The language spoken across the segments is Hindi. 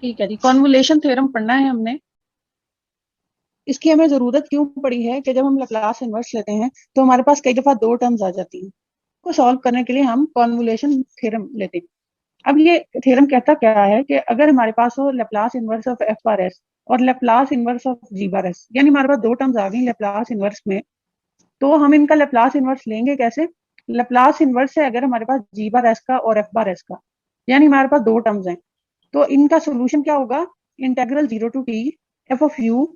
ठीक है जी, कॉन्वोल्यूशन थ्योरम पढ़ना है हमने। इसकी हमें जरूरत क्यों पड़ी है कि जब हम लैप्लास इन्वर्स लेते हैं तो हमारे पास कई दफा दो टर्म्स आ जाती हैं। को सॉल्व करने के लिए हम कॉन्वोल्यूशन थ्योरम लेते हैं। अब ये थ्योरम कहता क्या है कि अगर हमारे पास हो Laplace inverse of f bar s और Laplace inverse of g bar s, यानी हमारे पास दो टर्म्स आ गई लैप्लास इन्वर्स में, तो हम इनका लैप्लास इन्वर्स लेंगे कैसे? लैप्लास इन्वर्स है अगर हमारे पास जी बार एस का और एफ बार एस का, यानी हमारे पास दो टर्म्स हैं, तो इनका सोल्यूशन क्या होगा? Integral zero to t f of u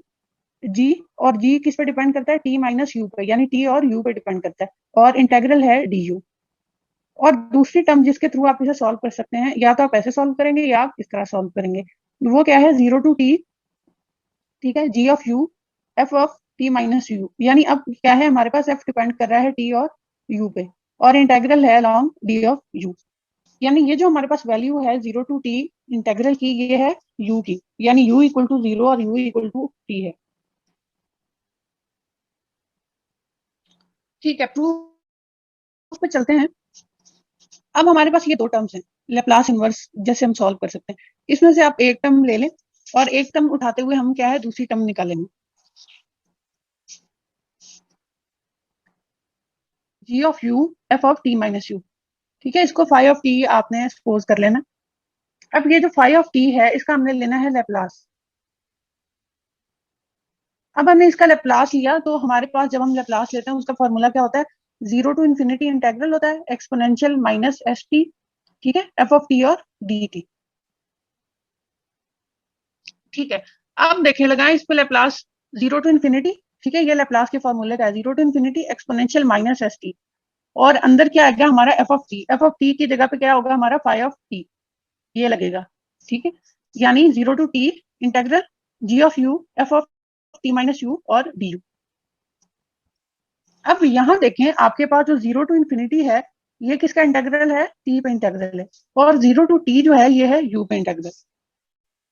g, और जी किस पे डिपेंड करता है? टी माइनस यू पे, यानी टी और यू पे डिपेंड करता है, और इंटेग्रल है डी यू। और दूसरी टर्म जिसके थ्रू आप इसे सॉल्व कर सकते हैं, या तो आप ऐसे सॉल्व करेंगे या आप इस तरह सॉल्व करेंगे, वो क्या है? जीरो टू टी, ठीक है, g of u f of t minus u, यानी अब क्या है हमारे पास? एफ डिपेंड कर रहा है टी और यू पे, और इंटेग्रल है अलॉन्ग डी ऑफ यू, यानी ये जो हमारे पास वैल्यू है जीरो टू टी इंटेग्रल की, ये है यू की, यानी यू इक्वल टू जीरो और यू इक्वल टू टी है। ठीक है, प्रूफ पे चलते हैं। अब हमारे पास ये दो टर्म्स हैं, लैप्लास इनवर्स जैसे हम सॉल्व कर सकते हैं। इसमें से आप एक टर्म ले लें और एक टर्म उठाते हुए हम क्या है दूसरी टर्म निकालेंगे। G of u f of t minus u, ठीक है, इसको फाइव ऑफ टी आपने सपोज कर लेना। अब ये जो फाइव ऑफ टी है इसका हमने लेना है लैप्लास। अब हमने इसका लैप्लास लिया तो हमारे पास जब हम लैप्लास लेते हैं उसका फॉर्मूला क्या होता है? जीरो टू इन्फिनिटी इंटेग्रल होता है एक्सपोनेंशियल माइनस एस टी, ठीक है, एफ ऑफ टी और डी टी। ठीक है, अब देखें लगाएं इस पे लैप्लास जीरो टू इन्फिनिटी, ठीक है, ये लैप्लास के फॉर्मूले का है, zero to infinity exponential minus s t, और अंदर क्या आएगा हमारा? F of t. F of t की जगह पे क्या होगा हमारा? फाइव ऑफ टी, ये लगेगा, ठीक है, यानी zero to t integral g of u f of t minus u और डी यू। अब यहाँ देखें आपके पास जो जीरो टू इन्फिनिटी है ये किसका इंटेग्रल है? टी पे इंटेग्रल है, और जीरो टू टी जो है ये है यू पे इंटेग्रल।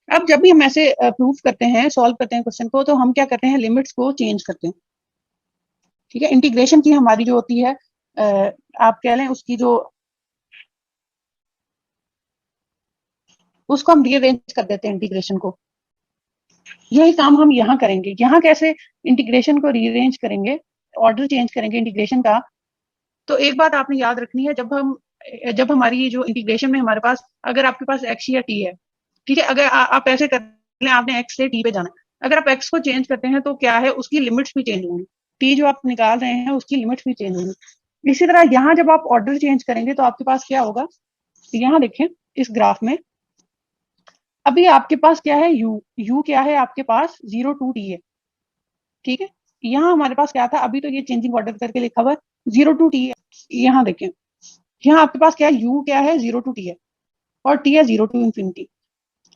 अब जब भी हम ऐसे प्रूफ करते हैं, सॉल्व करते हैं क्वेश्चन को, तो हम क्या करते हैं? लिमिट्स को चेंज करते हैं, ठीक है। इंटीग्रेशन की हमारी जो होती है आप कह लें उसकी जो, उसको हम रीअरेंज कर देते हैं इंटीग्रेशन को। यही काम हम यहाँ करेंगे। यहाँ कैसे इंटीग्रेशन को रीअरेंज करेंगे, ऑर्डर चेंज करेंगे इंटीग्रेशन का? तो एक बात आपने याद रखनी है, जब हमारी जो इंटीग्रेशन में हमारे पास, अगर आपके पास एक्स या टी है, ठीक है, अगर आप ऐसे कर लें, आपने एक्स से टी पे जाना है, अगर आप एक्स को चेंज करते हैं तो क्या है उसकी लिमिट्स भी चेंज होंगी, टी जो आप निकाल रहे हैं उसकी लिमिट्स भी चेंज होंगी। इसी तरह यहाँ जब आप ऑर्डर चेंज करेंगे तो आपके पास क्या होगा? यहाँ देखें इस ग्राफ में, अभी आपके पास क्या है? यू, यू क्या है आपके पास? जीरो टू टी है, ठीक है। यहाँ हमारे पास क्या था? अभी तो ये चेंजिंग ऑर्डर करके लिखा हुआ है, जीरो टू टी है। यहाँ देखें, यहाँ आपके पास क्या है? यू क्या है? जीरो टू टी है, और टी है जीरो टू इन्फिनिटी।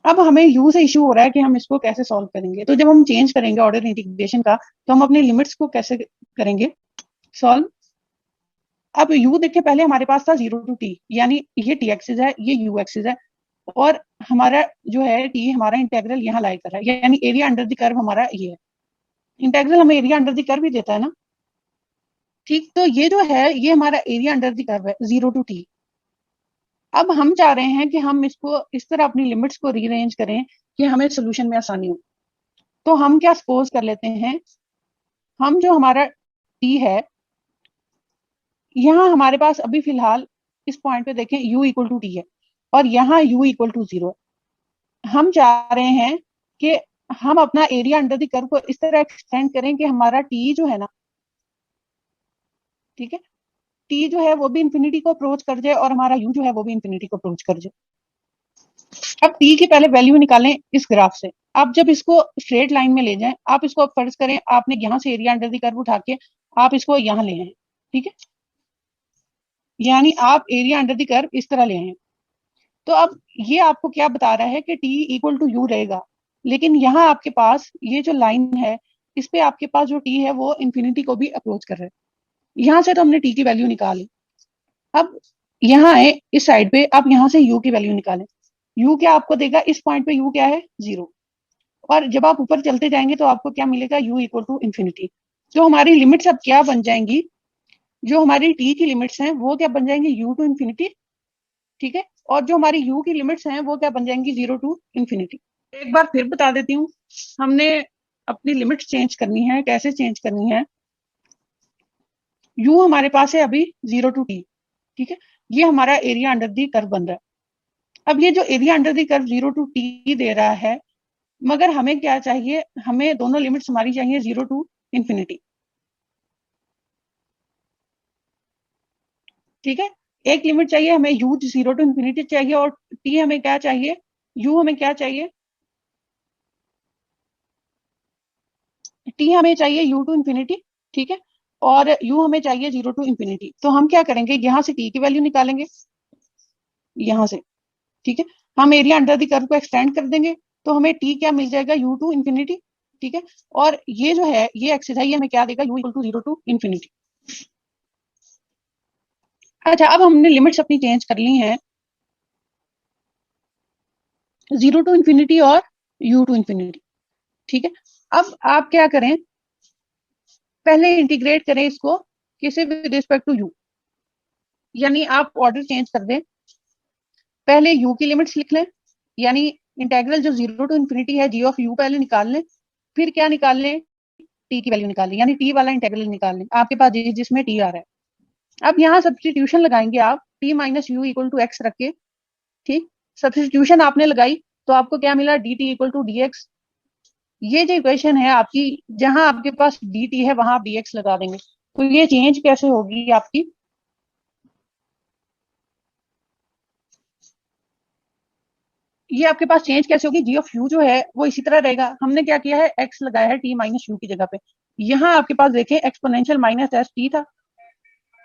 अब हमें यू से इशू हो रहा है कि हम इसको कैसे सॉल्व करेंगे। तो जब हम चेंज करेंगे ऑर्डर इंटीग्रेशन का, तो हम अपने लिमिट्स को कैसे करेंगे सॉल्व? अब यू देखिए, पहले हमारे पास था जीरो टू टी, यानी ये टी एक्सिस है, ये यू एक्सिस है, और हमारा जो है टी, हमारा इंटेग्रल यहाँ लाई कर रहा है, यानी एरिया अंडर द कर्व हमारा ये है। इंटेग्रल हमें एरिया अंडर द कर्व ही देता है ना, ठीक। तो ये जो है ये हमारा एरिया अंडर द कर्व है जीरो टू टी। अब हम चाह रहे हैं कि हम इसको इस तरह अपनी लिमिट्स को रीअरेंज करें कि हमें सोल्यूशन में आसानी हो। तो हम क्या सपोज कर लेते हैं, हम जो हमारा टी है, यहाँ हमारे पास अभी फिलहाल इस पॉइंट पे देखें u इक्वल टू टी है, और यहाँ u इक्वल टू जीरो है। हम चाह रहे हैं कि हम अपना एरिया अंडर द कर्व को इस तरह एक्सटेंड करें कि हमारा टी जो है ना, ठीक है, टी जो है वो भी इंफिनिटी को अप्रोच कर जाए और हमारा u जो है वो भी इंफिनिटी को अप्रोच कर जाए। अब टी की पहले वैल्यू निकालें इस ग्राफ से। आप जब इसको स्ट्रेट लाइन में ले जाएं, आप इसको फर्ज करें आपने यहाँ से एरिया अंडर द कर्व उठा के आप इसको यहाँ ले आए, ठीक है, यानी आप एरिया अंडर द कर्व इस तरह ले आए। तो अब ये आपको क्या बता रहा है कि टी इक्वल टू यू रहेगा, लेकिन यहाँ आपके पास ये जो लाइन है इस पे आपके पास जो टी है वो इंफिनिटी को भी अप्रोच कर रहा है। यहाँ से तो हमने टी की वैल्यू निकाली। अब यहाँ है इस साइड पे, आप यहाँ से यू की वैल्यू निकालें। यू क्या आपको देगा? इस पॉइंट पे यू क्या है? जीरो। और जब आप ऊपर चलते जाएंगे तो आपको क्या मिलेगा? U equal to infinity. तो हमारी लिमिट्स अब क्या बन जाएंगी? जो हमारी टी की लिमिट्स हैं वो क्या बन जाएंगी? यू टू इन्फिनिटी, ठीक है, और जो हमारी u की लिमिट्स हैं वो क्या बन जाएंगी, 0 टू इंफिनिटी। एक बार फिर बता देती हूँ, हमने अपनी लिमिट्स चेंज करनी है। कैसे चेंज करनी है, u हमारे पास है अभी 0 टू t, ठीक है, ये हमारा एरिया अंडर दी कर्व बन रहा है। अब ये जो area under the curve 0 to t दे रहा है, मगर हमें क्या चाहिए, हमें दोनों लिमिट्स हमारी चाहिए 0 टू इंफिनिटी, ठीक है। एक लिमिट चाहिए हमें u 0 टू इंफिनिटी चाहिए, और t हमें क्या चाहिए, u हमें क्या चाहिए, t हमें चाहिए u टू इंफिनिटी, ठीक है, और u हमें चाहिए 0 टू इंफिनिटी। तो हम क्या करेंगे, यहां से t की वैल्यू निकालेंगे, यहां से, ठीक है। हम एरिया अंडर द कर्व को एक्सटेंड कर देंगे, तो हमें t क्या मिल जाएगा, u टू इंफिनिटी, ठीक है। और ये जो है ये एक्सरसाइज हमें क्या देगा, u equal to 0 to infinity. अच्छा, अब हमने लिमिट्स अपनी चेंज कर ली हैं, 0 टू इंफिनिटी और u टू इंफिनिटी, ठीक है। अब आप क्या करें, पहले इंटीग्रेट करें इसको किसी विद रिस्पेक्ट टू u, यानी आप ऑर्डर चेंज कर दें। पहले u की लिमिट्स लिख लें, यानी इंटेग्रल जो 0 टू इंफिनिटी है g ऑफ u पहले निकाल लें, फिर क्या निकाल लें, t की वैल्यू निकाल लें, यानी t वाला इंटेग्रल निकाल लें आपके पास जिसमें t आ रहा है। अब यहाँ सब्सटीट्यूशन लगाएंगे आप, t minus u equal to x रख के, ठीक। सब्सटीट्यूशन आपने लगाई तो आपको क्या मिला, d t equal to d x. ये जो इक्वेशन है आपकी, जहां आपके पास डी टी है वहां आप डी एक्स लगा देंगे। तो ये चेंज कैसे होगी आपकी, ये आपके पास चेंज कैसे होगी, जी ऑफ यू जो है वो इसी तरह रहेगा। हमने क्या किया है, एक्स लगाया है टी माइनस यू की जगह पे। यहाँ आपके पास देखें एक्सपोनेंशियल माइनस एस टी था,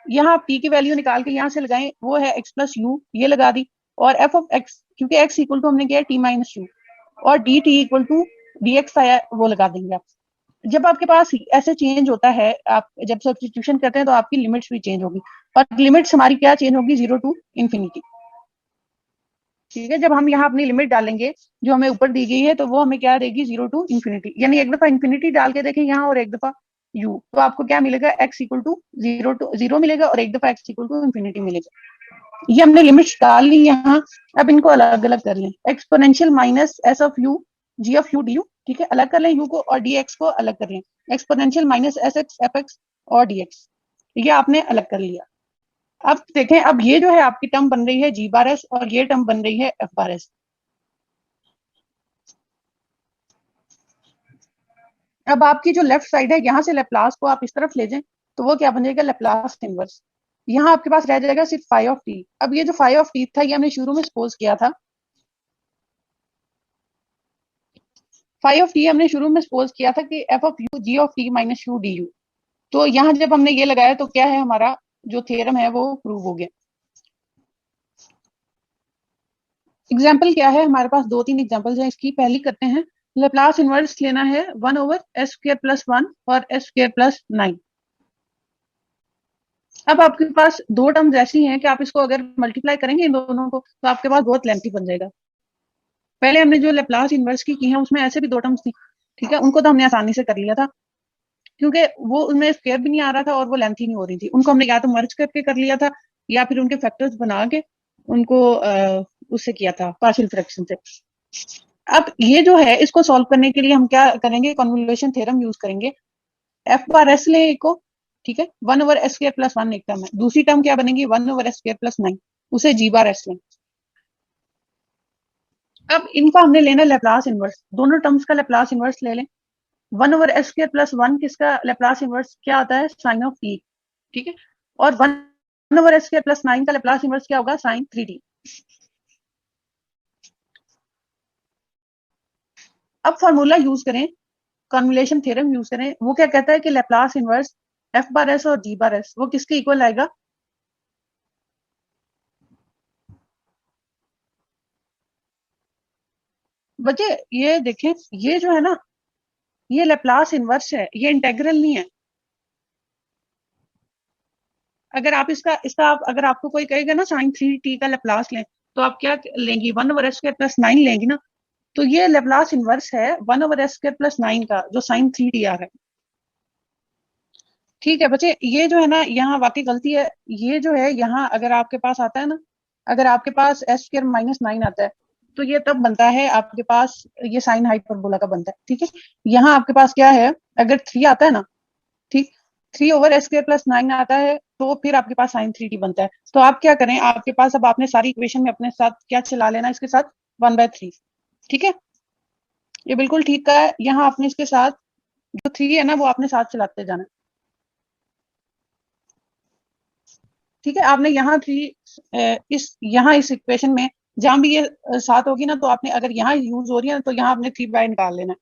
यहाँ आप टी की वैल्यू निकाल के यहाँ से लगाएं, वो है एक्स प्लस यू, ये लगा दी। और एफ ऑफ एक्स, क्योंकि एक्स इक्वल टू हमने किया है टी माइनस यू, और d t equal to d x आया, वो लगा देंगे आप। जब आपके पास ऐसे चेंज होता है, आप जब सब्सटीट्यूशन करते हैं तो आपकी लिमिट्स भी चेंज होगी, और लिमिट्स हमारी क्या चेंज होगी, 0 टू इंफिनिटी, ठीक है। जब हम यहाँ अपनी लिमिट डालेंगे जो हमें ऊपर दी गई है, तो वो हमें क्या देगी, 0 टू इंफिनिटी। यानी एक दफा इंफिनिटी डाल के देखें यहाँ, और एक दफा u, तो आपको क्या मिलेगा, x इक्वल टू 0 मिलेगा, और एक दफा x इक्वल टू इंफिनिटी मिलेगा। ये हमने लिमिट्स डाल ली यहाँ। अब इनको अलग अलग कर लें, exponential minus s of u g of u d u, ठीक है, अलग कर लें u को, और dx को अलग कर लें, exponential minus S x F x और dx, ये आपने अलग कर लिया। अब देखें, अब ये जो है आपकी टर्म बन रही है जी बार एस, और ये टर्म बन रही है एफ बार एस। अब आपकी जो लेफ्ट साइड है, यहाँ से लेप्लास को आप इस तरफ ले जाएं, तो वो क्या बन जाएगा, लेप्लास इनवर्स। यहाँ आपके पास रह जाएगा सिर्फ फाई ऑफ टी। अब ये जो फाई ऑफ टी था, ये हमने शुरू में सपोज किया था, फाई ऑफ टी हमने शुरू में सपोज किया था कि f of u g of t minus u d u. तो यहाँ जब हमने ये लगाया तो क्या है, हमारा जो थ्योरम है वो प्रूव हो गया। एग्जाम्पल क्या है, हमारे पास दो तीन एग्जाम्पल है इसकी। पहली करते हैं, लेप्लास इनवर्स लेना है 1 ओवर एस स्क्र प्लस 1 और एस स्क्र प्लस 9। अब आपके पास दो टर्म्स ऐसी हैं कि आप इसको अगर मल्टीप्लाई करेंगे इन दोनों को, तो आपके पास बहुत लेंथी बन जाएगा। पहले हमने जो लेप्लास इनवर्स की है उसमें ऐसे भी दो टर्म्स थी, ठीक है, उनको तो हमने आसानी से कर लिया था, क्योंकि वो उनमें स्क्वायर भी नहीं आ रहा था और वो लेंथी नहीं हो रही थी। उनको हमने या तो मर्ज करके कर लिया था, या फिर उनके फैक्टर्स बना के उनको उससे किया था, पार्शियल फ्रैक्शन से। अब ये जो है, इसको सॉल्व करने के लिए हम क्या करेंगे, कन्वोल्यूशन थ्योरम यूज करेंगे। एफ बार एस ले एक को, ठीक है, 1 ओवर एस स्क्वायर प्लस 1 एक टर्म है, दूसरी टर्म क्या बनेगी, 1 ओवर एस स्क्वायर प्लस 9, उसे जी बार एस लें। अब इनका हमने लेना लेप्लास इनवर्स, दोनों टर्म्स का लेप्लास इनवर्स ले लें। 1 ओवर एस स्क्वायर प्लस 1 किसका लेप्लास इनवर्स क्या आता है, साइन ऑफ टी, ठीक है, और 1 ओवर एस स्क्वायर प्लस 9 का लेप्लास इनवर्स क्या होगा, साइन 3t। अब फॉर्मूला यूज करें, कन्वोल्यूशन थ्योरम यूज करें। वो क्या कहता है कि Laplace inverse F bar s और जी बार एस वो किसके इक्वल आएगा, बच्चे ये देखें, ये जो है ना, ये लेप्लास इनवर्स है, ये इंटेग्रल नहीं है। अगर आप इसका इसका आप अगर आपको कोई कहेगा ना साइन 3t का लेप्लास लें, तो आप क्या लेंगी, 1 ओवर एस स्क्वायर प्लस 9 लेंगी ना। तो ये लेप्लास इनवर्स है 1 ओवर एस स्क्वायर प्लस 9 का, जो साइन 3t आ रहा है। ठीक है बच्चे, ये जो है ना यहाँ वाकई गलती है। ये जो है यहाँ अगर आपके पास आता है ना, अगर आपके पास एस स्क्वायर माइनस 9 आता है तो ये तब बनता है आपके पास, ये साइन हाइपरबोला का बनता है, ठीक है। यहाँ आपके पास क्या है, अगर 3 आता है ना, ठीक, 3 ओवर एस स्क्वायर प्लस 9 आता है तो फिर आपके पास साइन 3t बनता है। तो आप क्या करें, आपके पास अब आपने सारी इक्वेशन में अपने साथ क्या चला लेना, इसके साथ 1/3, ठीक है। ये बिल्कुल ठीक का है। यहाँ आपने इसके साथ जो 3 है ना वो आपने साथ चलाते जाना, ठीक है। आपने यहाँ 3 यहाँ इस इक्वेशन में जहां भी ये साथ होगी ना, तो आपने अगर यहाँ यूज हो रही है ना तो यहाँ आपने 3 बाय निकाल लेना,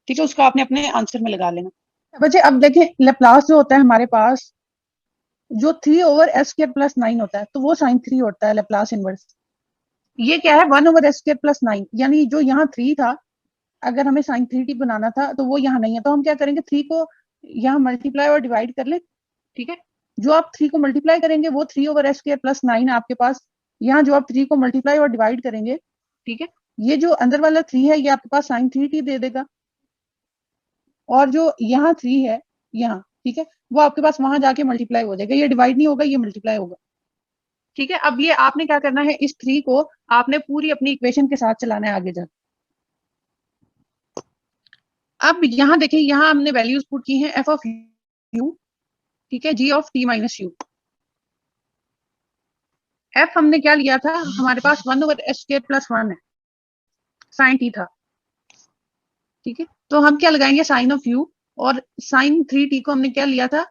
ठीक है, उसको आपने अपने आंसर में लगा लेना। बच्चे अब देखें, लेप्लास जो होता है हमारे पास, जो 3 ओवर एस स्क्वायर प्लस 9 होता है तो वो साइन 3 होता है लेप्लास इनवर्स। ये क्या है, 1 ओवर एस स्क्वायर प्लस 9, यानी जो यहाँ 3 था, अगर हमें साइन 3t बनाना था तो वो यहाँ नहीं है, तो हम क्या करेंगे, 3 को यहाँ मल्टीप्लाई और डिवाइड कर ले, ठीक है। जो आप 3 को मल्टीप्लाई करेंगे वो 3 ओवर एस स्क्वायर प्लस 9 है आपके पास। यहाँ जो आप 3 को मल्टीप्लाई और डिवाइड करेंगे, ठीक है, ये जो अंदर वाला 3 है ये आपके पास साइन 3t दे देगा, और जो यहाँ 3 है यहाँ, ठीक है, वो आपके पास वहां जाके मल्टीप्लाई हो जाएगा, ये डिवाइड नहीं होगा, ये मल्टीप्लाई होगा, ठीक है। अब ये आपने क्या करना है, इस 3 को आपने पूरी अपनी इक्वेशन के साथ चलाना है आगे जाके। अब यहाँ देखिए, यहाँ हमने वैल्यूज पुट की हैं, एफ ऑफ यू, ठीक है, g of t minus u. F हमने क्या लिया था, हमारे पास 1 ओवर एस स्क्वायर प्लस 1 है, साइन टी था, ठीक है। तो हम क्या लगाएंगे, साइन ऑफ यू, और साइन 3t को हमने क्या लिया था,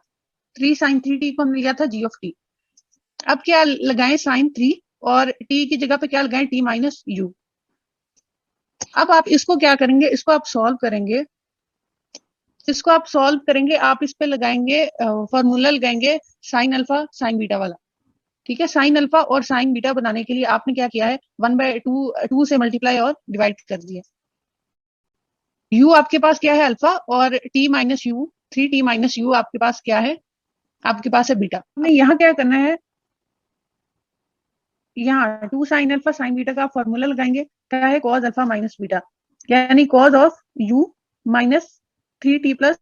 3 साइन 3t को हमने लिया था जी ऑफ टी। अब क्या लगाएं, साइन 3, और t की जगह पे क्या लगाएं, t माइनस यू। अब आप इसको क्या करेंगे, इसको आप सॉल्व करेंगे, इसको आप सॉल्व करेंगे, आप इस पे लगाएंगे फॉर्मूला लगाएंगे साइन अल्फा साइन बीटा वाला, ठीक है। साइन अल्फा और साइन बीटा बनाने के लिए आपने क्या किया है, 1/2 से मल्टीप्लाई और डिवाइड कर दिया। u आपके पास क्या है, अल्फा, और t minus you, 3t minus you आपके पास क्या है, आपके पास है बीटा। हमें यहाँ क्या करना है, यहाँ 2 साइन अल्फा साइन बीटा का फॉर्मूला लगाएंगे, क्या है, कॉज अल्फा माइनस बीटा, यानी cause of u minus 3t plus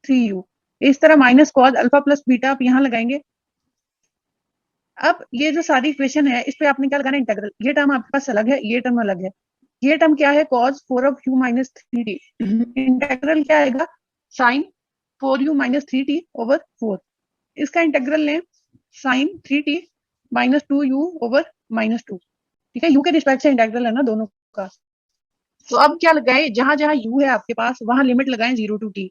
3u। इस तरह minus cos alpha plus beta आप यहाँ लगाएंगे। अब ये जो सारी इक्वेशन है, इस पे आपने क्या लगाना है, इंटीग्रल। ये टर्म आपके पास अलग है, ये टर्म अलग है। ये टर्म क्या है, cos 4 of u minus 3t। Integral क्या आएगा, sign 4u minus 3t over 4। इसका इंटीग्रल लें, sign 3t minus 2u over minus 2, ठीक है। u के रिस्पेक्ट से इंटीग्रल है ना दोनों का। तो अब क्या लगाए, जहां जहां u है आपके पास वहां लिमिट लगाएं 0 to t।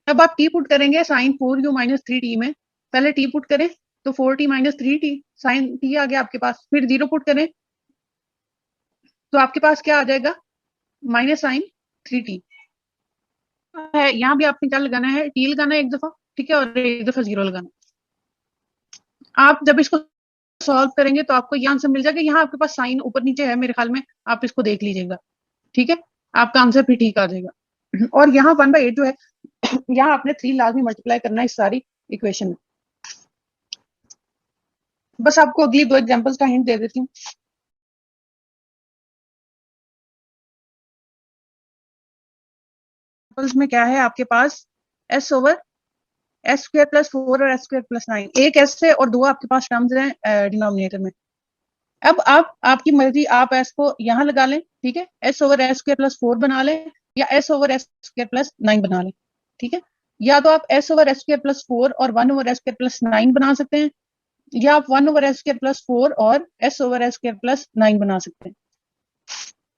अब आप t पुट करेंगे साइन 4u माइनस 3t में, पहले t पुट करें तो 4t minus 3t, sign t आ गया आपके पास, फिर 0 पुट करें तो आपके पास क्या आ जाएगा, माइनस साइन 3t है। यहाँ भी आपने क्या लगाना है, t लगाना है एक दफा, ठीक है, और एक दफा 0 लगाना। आप जब इसको सॉल्व करेंगे तो आपको ये आंसर मिल जाएगा। यहाँ आपके पास साइन ऊपर नीचे है मेरे ख्याल में, आप इसको देख लीजिएगा, ठीक है, आपका आंसर फिर ठीक आ जाएगा। और यहाँ 1/8 जो है, यहाँ आपने 3 लाजमी मल्टीप्लाई करना है इस सारी इक्वेशन में। बस आपको अगली 2 एग्जांपल्स का हिंट दे देती हूँ। एग्जांपल्स में क्या है आपके पास, s over s square plus 4 और एस स्क्वायर प्लस 9, एक s है और 2 आपके पास टर्म्स हैं डिनोमिनेटर में। अब आप, आपकी मर्जी, आप s को यहाँ लगा लें, ठीक है, s over s square plus 4 बना लें, या s over s square plus 9 बना लें, ठीक है। या तो आप s over s square plus 4 और 1 ओवर एस स्क्वायर प्लस 9 बना सकते हैं, या आप 1 ओवर एस स्क्वायर प्लस 4 और s over s square plus 9 बना सकते हैं।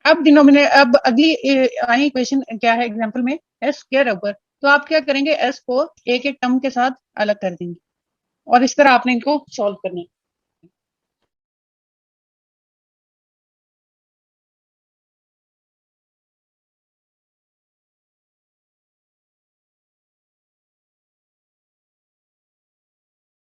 अब डिनोमिनेटर, अब अगली आई इक्वेशन क्या है, एग्जांपल में s स्क्वायर ऊपर, तो आप क्या करेंगे, s को एक एक टर्म के साथ अलग कर देंगे, और इस तरह आपने इनको सॉल्व करना है।